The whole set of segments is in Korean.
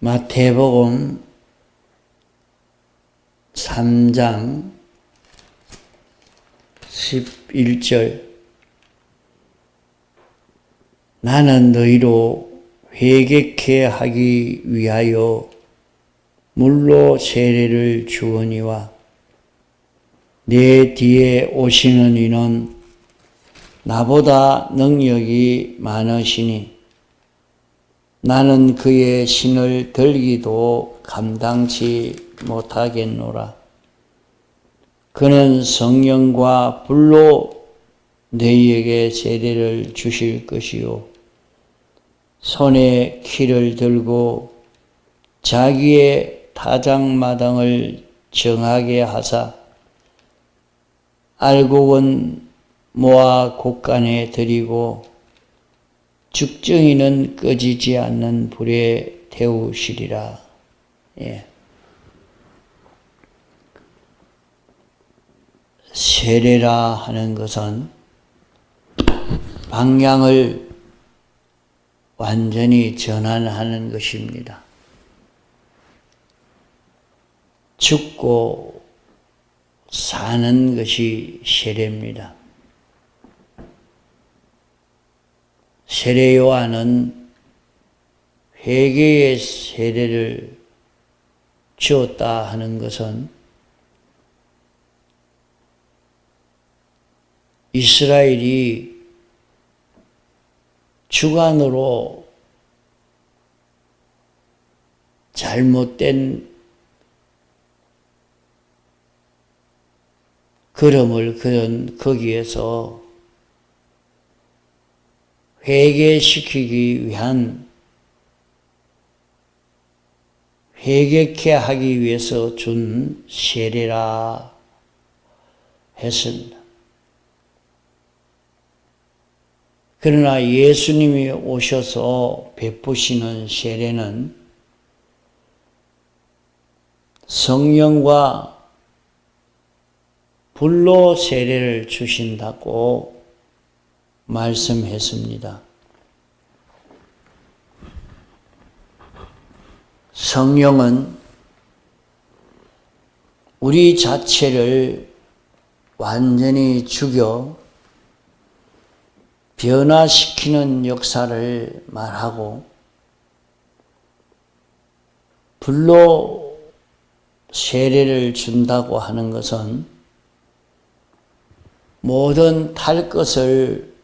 마태복음 3장 11절 나는 너희로 회개케 하기 위하여 물로 세례를 주거니와 내 뒤에 오시는 이는 나보다 능력이 많으시니 나는 그의 신을 들기도 감당치 못하겠노라. 그는 성령과 불로 너희에게 세례를 주실 것이요 손에 키를 들고 자기의 타작마당을 정하게 하사 알곡은 모아 곳간에 들이고 죽정이는 꺼지지 않는 불에 태우시리라. 세례라 하는 것은 방향을 완전히 전환하는 것입니다. 죽고 사는 것이 세례입니다. 세례 요한은 회개의 세례를 주었다 하는 것은 이스라엘이 주관으로 잘못된 걸음을 그런 거기에서 회개시키기 위한 회개케 하기 위해서 준 세례라 했습니다. 그러나 예수님이 오셔서 베푸시는 세례는 성령과 불로 세례를 주신다고 말씀했습니다. 성령은 우리 자체를 완전히 죽여 변화시키는 역사를 말하고 불로 세례를 준다고 하는 것은 모든 탈 것을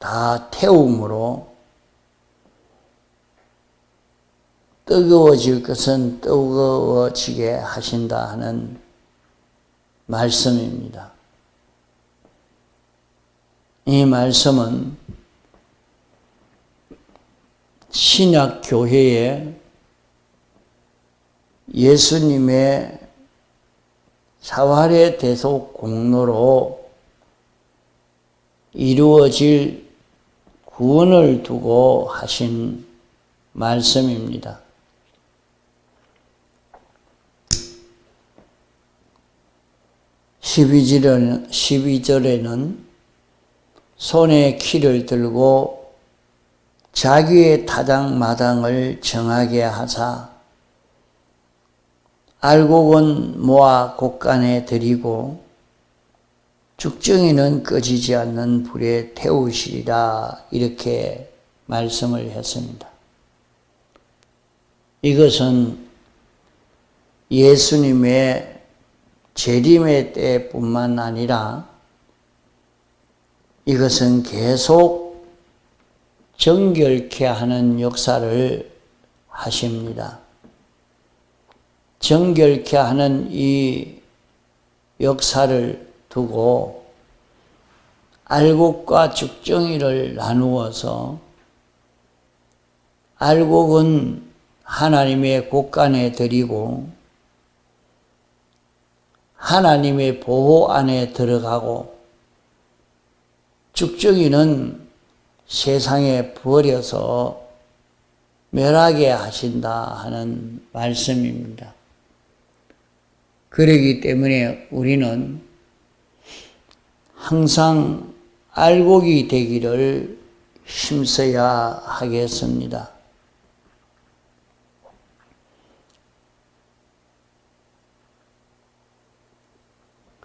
다 태움으로 뜨거워질 것은 뜨거워지게 하신다 하는 말씀입니다. 이 말씀은 신약 교회에 예수님의 사활의 대속 공로로 이루어질 구원을 두고 하신 말씀입니다. 12절에는 손에 키를 들고 자기의 타작마당을 정하게 하사 알곡은 모아 곳간에 들이고 죽정이는 꺼지지 않는 불에 태우시리라 이렇게 말씀을 했습니다. 이것은 예수님의 재림의 때뿐만 아니라 이것은 계속 정결케 하는 역사를 하십니다. 정결케 하는 이 역사를 두고 알곡과 죽정이를 나누어서 알곡은 하나님의 곳간에 들이고 하나님의 보호 안에 들어가고 죽정이는 세상에 버려서 멸하게 하신다 하는 말씀입니다. 그러기 때문에 우리는 항상 알곡이 되기를 힘써야 하겠습니다.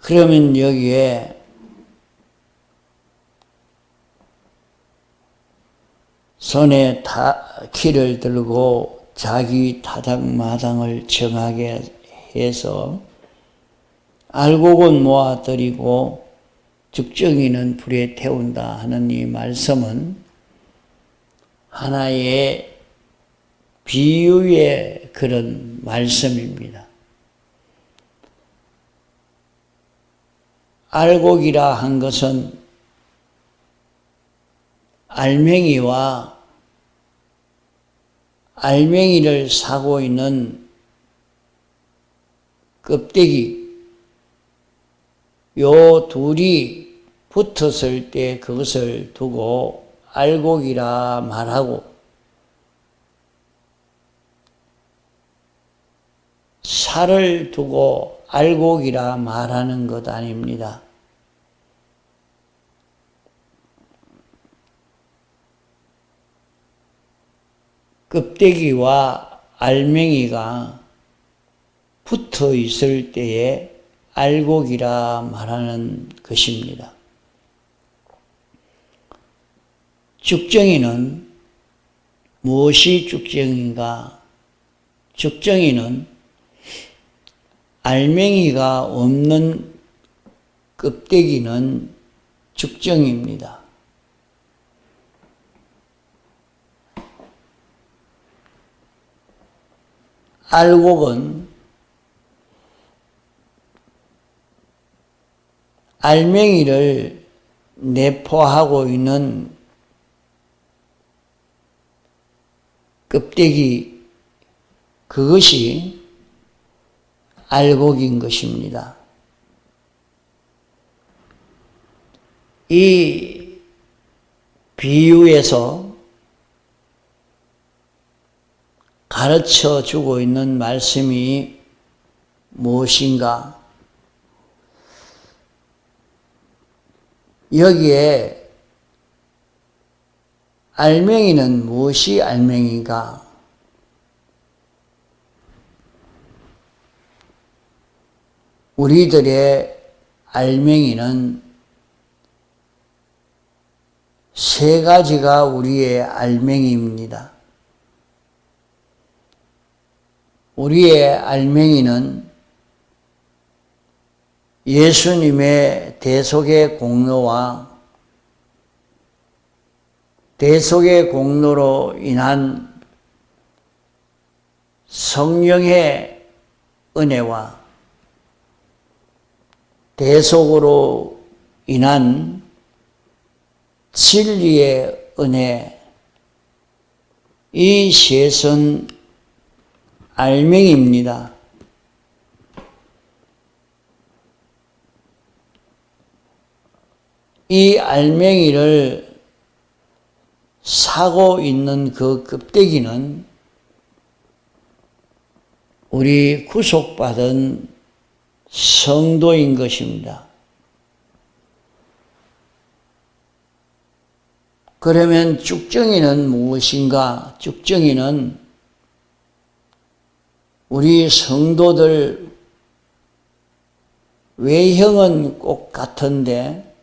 그러면 여기에 손에 키를 들고 자기 타당마당을 정하게 해서 알곡은 모아들이고 죽정이는 불에 태운다 하는 이 말씀은 하나의 비유의 그런 말씀입니다. 알곡이라 한 것은 알맹이와 알맹이를 사고 있는 껍데기, 요 둘이 붙었을 때 그것을 두고 알곡이라 말하고, 살을 두고 알곡이라 말하는 것 아닙니다. 껍데기와 알맹이가 붙어 있을 때에 알곡이라 말하는 것입니다. 죽정이는 무엇이 죽정인가? 죽정이는 알맹이가 없는 껍데기는 죽정입니다. 알곡은 알맹이를 내포하고 있는 껍데기, 그것이 알곡인 것입니다. 이 비유에서 가르쳐 주고 있는 말씀이 무엇인가? 여기에 알맹이는 무엇이 알맹이가? 우리들의 알맹이는 세 가지가 우리의 알맹이입니다. 우리의 알맹이는 예수님의 대속의 공로와 대속의 공로로 인한 성령의 은혜와 대속으로 인한 진리의 은혜, 이 셋은 알맹이입니다. 이 알맹이를 사고 있는 그 껍데기는 우리 구속받은 성도인 것입니다. 그러면 죽정이는 무엇인가? 죽정이는 우리 성도들 외형은 꼭 같은데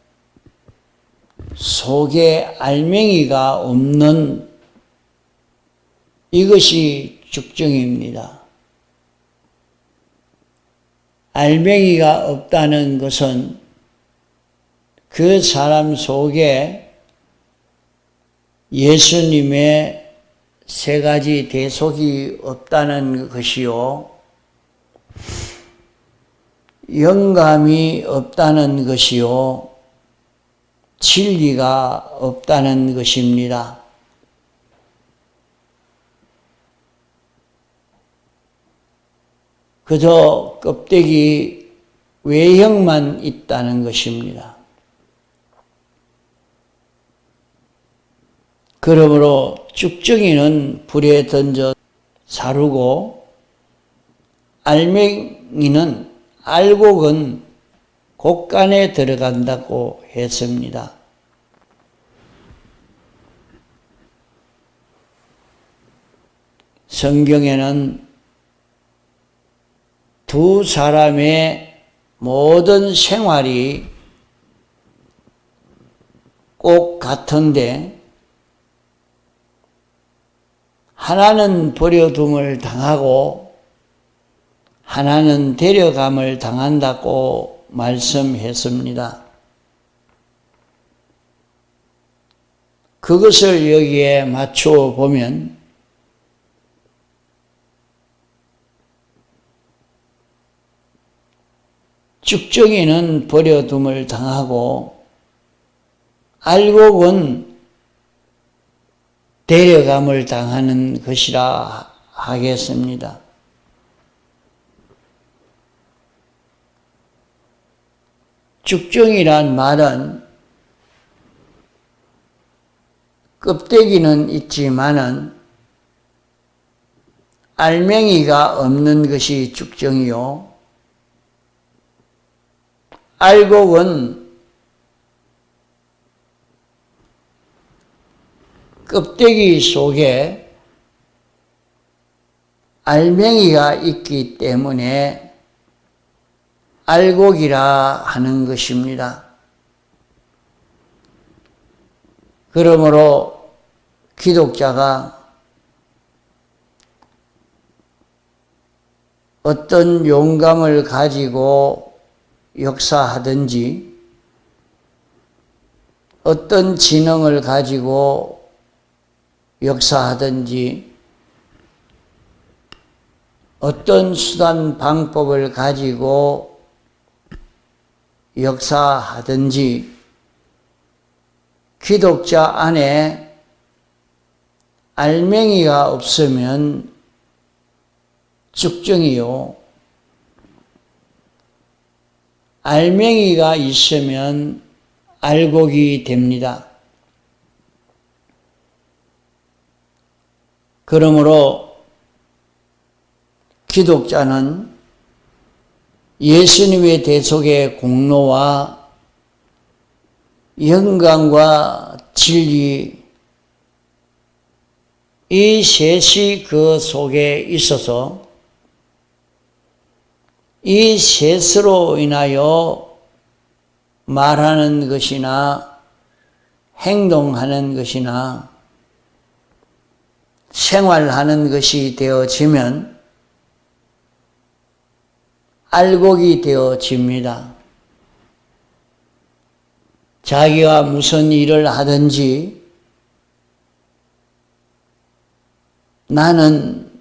속에 알맹이가 없는 이것이 죽정입니다. 알맹이가 없다는 것은 그 사람 속에 예수님의 세 가지 대속이 없다는 것이요, 영감이 없다는 것이요, 진리가 없다는 것입니다. 그저 껍데기 외형만 있다는 것입니다. 그러므로 죽정이는 불에 던져 사르고 알맹이는 알곡은 곡간에 들어간다고 했습니다. 성경에는 두 사람의 모든 생활이 꼭 같은데 하나는 버려둠을 당하고 하나는 데려감을 당한다고 말씀했습니다. 그것을 여기에 맞추어 보면 쭉정이는 버려둠을 당하고 알곡은 데려감을 당하는 것이라 하겠습니다. 쭉정이란 말은 껍데기는 있지만은 알맹이가 없는 것이 쭉정이요. 알곡은 껍데기 속에 알맹이가 있기 때문에 알곡이라 하는 것입니다. 그러므로 기독자가 어떤 용감을 가지고 역사하든지 어떤 지능을 가지고 역사하든지 어떤 수단 방법을 가지고 역사하든지 기독자 안에 알맹이가 없으면 쭉정이요. 알맹이가 있으면 알곡이 됩니다. 그러므로 기독자는 예수님의 대속의 공로와 영광과 진리 이 셋이 그 속에 있어서 이 셋으로 인하여 말하는 것이나 행동하는 것이나 생활하는 것이 되어지면 알곡이 되어집니다. 자기가 무슨 일을 하든지 나는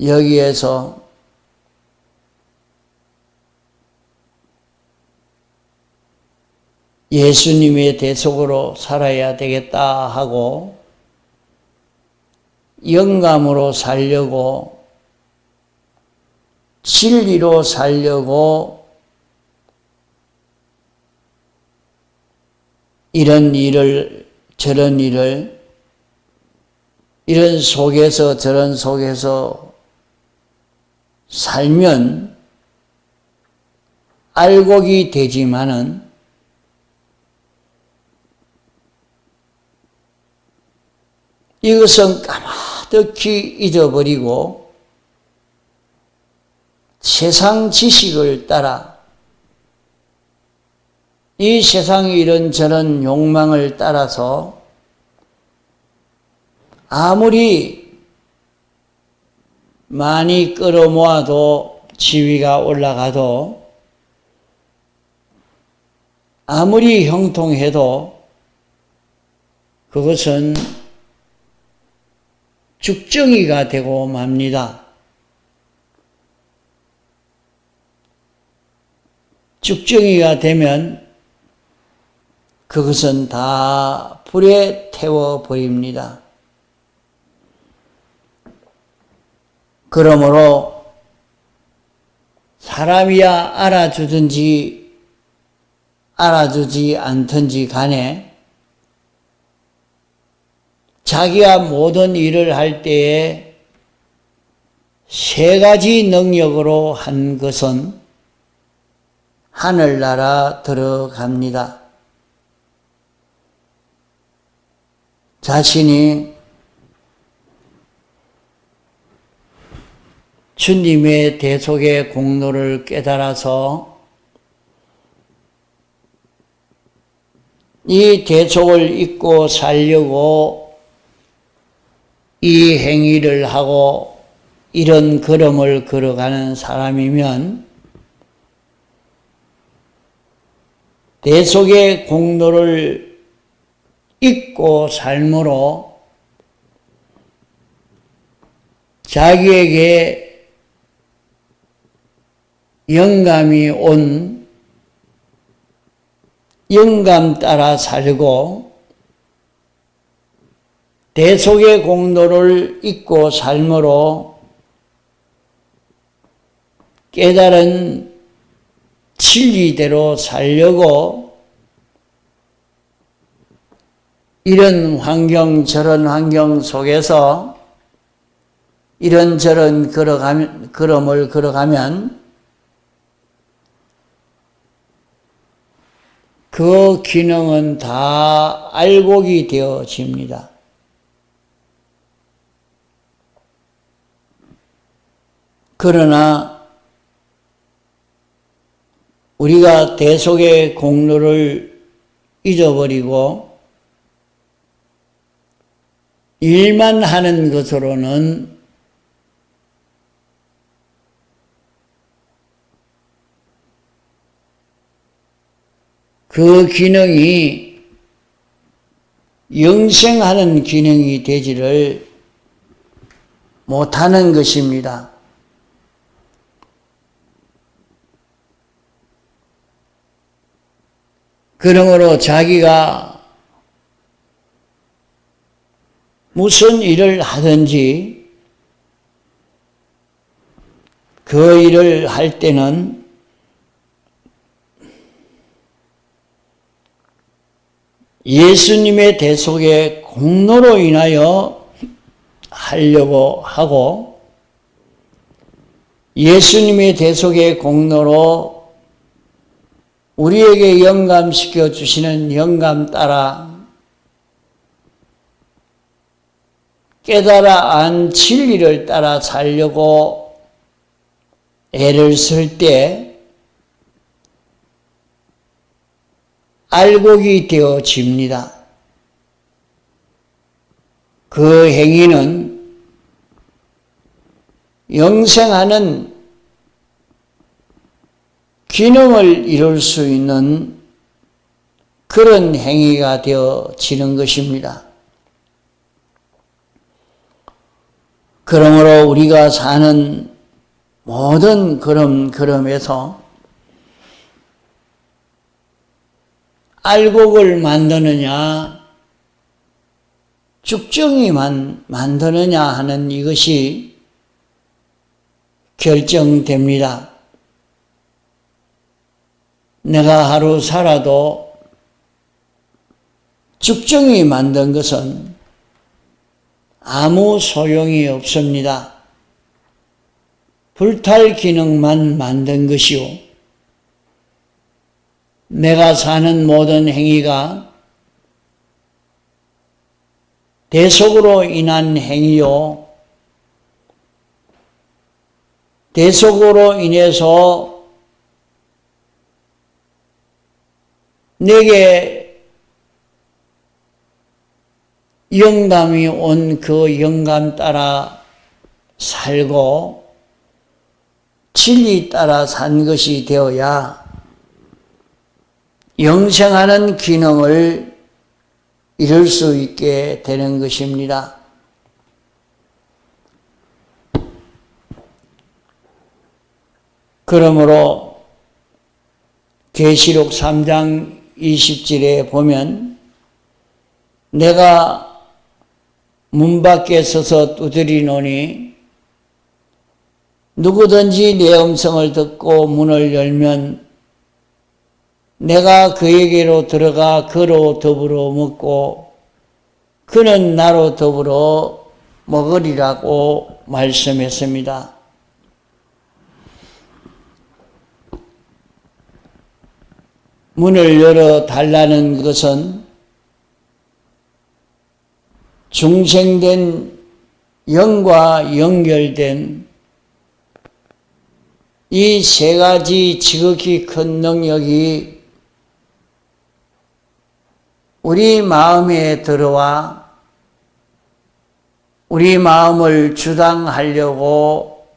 여기에서 예수님의 대속으로 살아야 되겠다 하고 영감으로 살려고 진리로 살려고 이런 일을 저런 일을 이런 속에서 저런 속에서 살면 알곡이 되지만은 이것은 까마득히 잊어버리고 세상 지식을 따라 이 세상의 이런저런 욕망을 따라서 아무리 많이 끌어모아도 지위가 올라가도 아무리 형통해도 그것은 죽정이가 되고 맙니다. 죽정이가 되면 그것은 다 불에 태워버립니다. 그러므로 사람이야 알아주든지 알아주지 않든지 간에 자기가 모든 일을 할 때에 세 가지 능력으로 한 것은 하늘나라 들어갑니다. 자신이 주님의 대속의 공로를 깨달아서 이 대속을 잊고 살려고 이 행위를 하고 이런 걸음을 걸어가는 사람이면 대속의 공로를 잊고 삶으로 자기에게 영감이 온 영감 따라 살고 대속의 공로를 잊고 삶으로 깨달은 진리대로 살려고 이런 환경 저런 환경 속에서 이런저런 걸음을 걸어가면 그 기능은 다 알곡이 되어집니다. 그러나 우리가 대속의 공로를 잊어버리고 일만 하는 것으로는 그 기능이 영생하는 기능이 되지를 못하는 것입니다. 그러므로 자기가 무슨 일을 하든지 그 일을 할 때는 예수님의 대속의 공로로 인하여 하려고 하고 예수님의 대속의 공로로 우리에게 영감시켜 주시는 영감 따라 깨달아 안 진리를 따라 살려고 애를 쓸 때 알곡이 되어집니다. 그 행위는 영생하는 기능을 이룰 수 있는 그런 행위가 되어지는 것입니다. 그러므로 우리가 사는 모든 걸음에서 알곡을 만드느냐 쭉정이만 만드느냐 하는 이것이 결정됩니다. 내가 하루 살아도 쭉정이 만든 것은 아무 소용이 없습니다. 불탈 기능만 만든 것이요. 내가 사는 모든 행위가 대속으로 인한 행위요. 대속으로 인해서 내게 영감이 온 그 영감 따라 살고 진리 따라 산 것이 되어야 영생하는 기능을 이룰 수 있게 되는 것입니다. 그러므로 계시록 3장 20절에 보면 내가 문 밖에 서서 두드리노니 누구든지 내 음성을 듣고 문을 열면 내가 그에게로 들어가 그로 더불어 먹고 그는 나로 더불어 먹으리라고 말씀했습니다. 문을 열어 달라는 것은 중생된 영과 연결된 이 세 가지 지극히 큰 능력이 우리 마음에 들어와 우리 마음을 주장하려고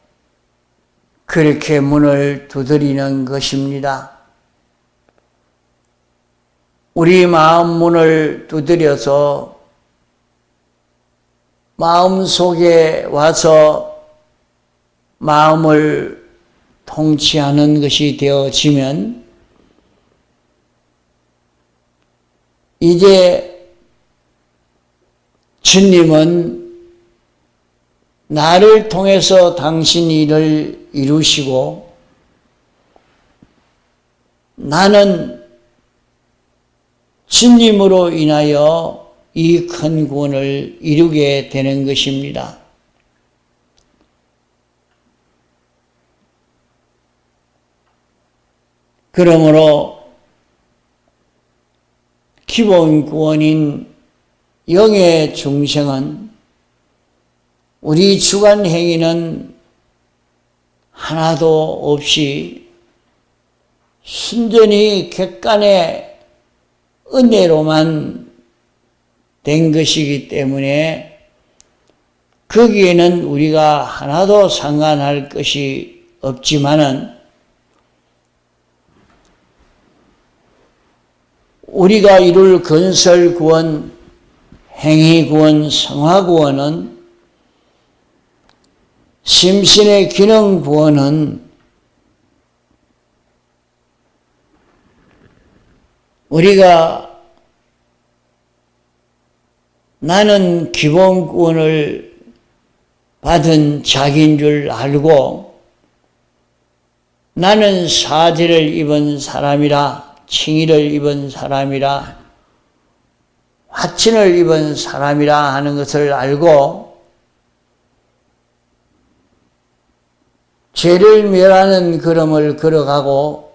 그렇게 문을 두드리는 것입니다. 우리 마음 문을 두드려서 마음 속에 와서 마음을 통치하는 것이 되어지면 이제 주님은 나를 통해서 당신 일을 이루시고 나는 주님으로 인하여 이 큰 구원을 이루게 되는 것입니다. 그러므로 기본 구원인 영의 중생은 우리 주관 행위는 하나도 없이 순전히 객관의 은혜로만 된 것이기 때문에 거기에는 우리가 하나도 상관할 것이 없지만은 우리가 이룰 건설 구원, 행위 구원, 성화 구원은 심신의 기능 구원은 우리가 나는 기본 구원을 받은 자기인 줄 알고 나는 사죄를 입은 사람이라 칭의를 입은 사람이라 화친을 입은 사람이라 하는 것을 알고 죄를 멸하는 걸음을 걸어가고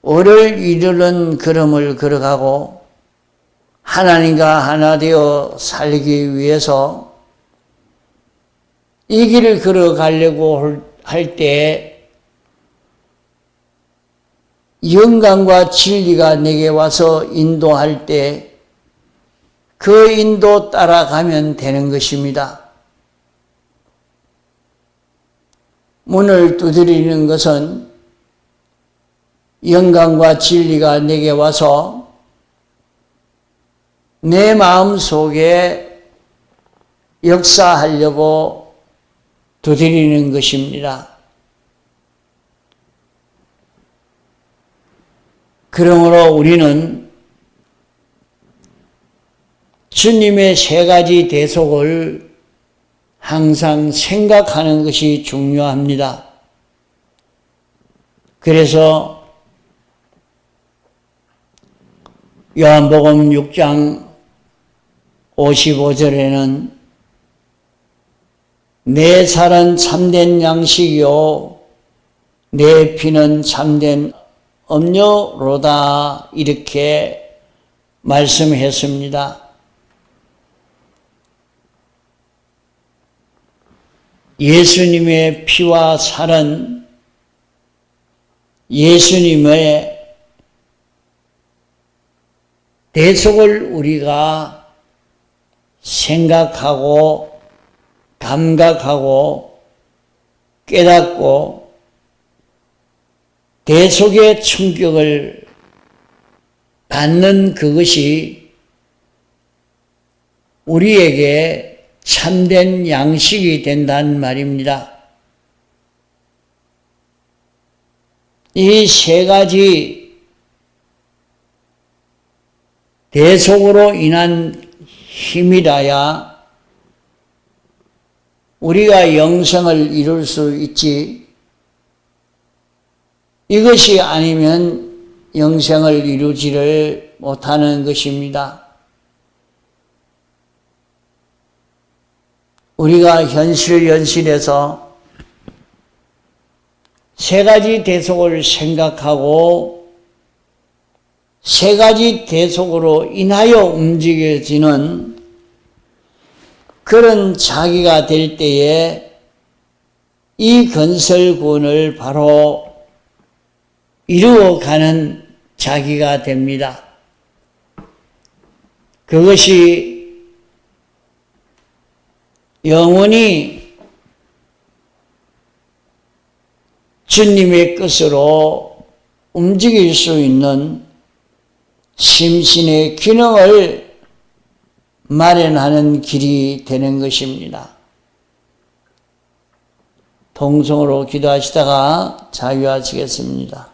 의를 이루는 걸음을 걸어가고 하나님과 하나 되어 살기 위해서 이 길을 걸어가려고 할 때 영광과 진리가 내게 와서 인도할 때 그 인도 따라가면 되는 것입니다. 문을 두드리는 것은 영광과 진리가 내게 와서 내 마음 속에 역사하려고 두드리는 것입니다. 그러므로 우리는 주님의 세 가지 대속을 항상 생각하는 것이 중요합니다. 그래서 요한복음 6장 55절에는 내 살은 참된 양식이요 내 피는 참된 음료로다 이렇게 말씀했습니다. 예수님의 피와 살은 예수님의 대속을 우리가 생각하고 감각하고 깨닫고 대속의 충격을 받는 그것이 우리에게 참된 양식이 된다는 말입니다. 이 세 가지 대속으로 인한 힘이라야 우리가 영생을 이룰 수 있지, 이것이 아니면 영생을 이루지를 못하는 것입니다. 우리가 현실에서 세 가지 대속을 생각하고 세 가지 대속으로 인하여 움직여지는 그런 자기가 될 때에 이 건설구원을 바로 이루어가는 자기가 됩니다. 그것이 영원히 주님의 뜻으로 움직일 수 있는 심신의 균형을 마련하는 길이 되는 것입니다. 통성으로 기도하시다가 자유하시겠습니다.